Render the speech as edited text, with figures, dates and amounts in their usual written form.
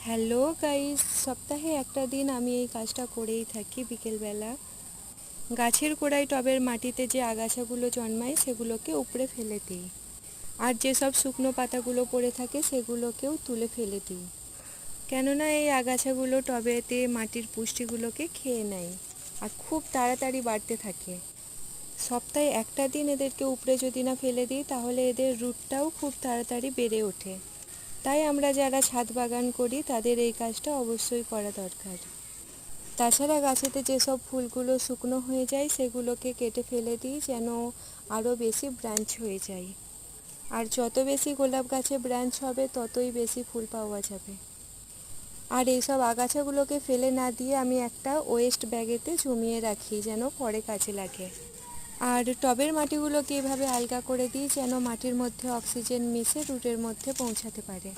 Hello guys, সপ্তাহে একটা দিন আমি এই কাজটা করেই থাকি। বিকেলবেলা গাছের গোড়ায় টবের মাটিতে যে আগাছাগুলো জন্মায় সেগুলোকে উপড়ে ফেলে দিই, আর যেসব শুকনো পাতাগুলো পড়ে থাকে সেগুলোকেও তুলে ফেলে দিই, কেননা এই আগাছাগুলো টবেতে মাটির পুষ্টিগুলোকে খেয়ে নেয় আর খুব তাড়াতাড়ি বাড়তে থাকে। সপ্তাহে একটা দিন এদেরকে উপড়ে যদি না ফেলে দিই তাহলে এদের রুটটাও খুব তাড়াতাড়ি বেড়ে ওঠে। তাই আমরা যারা ছাদ বাগান করি তাদের এই কাজটা অবশ্যই করা দরকার। তাছাড়া গাছেতে যেসব ফুলগুলো শুকনো হয়ে যায় সেগুলোকে কেটে ফেলে দিই, যেন আরও বেশি ব্রাঞ্চ হয়ে যায়। আর যত বেশি গোলাপ গাছে ব্রাঞ্চ হবে ততই বেশি ফুল পাওয়া যাবে। আর এইসব আগাছাগুলোকে ফেলে না দিয়ে আমি একটা ওয়েস্ট ব্যাগেতে জমিয়ে রাখি, যেন পরে কাজে লাগে। আর টবের মাটিগুলোকে এভাবে আলগা করে দিই যেন মাটির মধ্যে অক্সিজেন মিশে রুটের মধ্যে পৌঁছাতে পারে।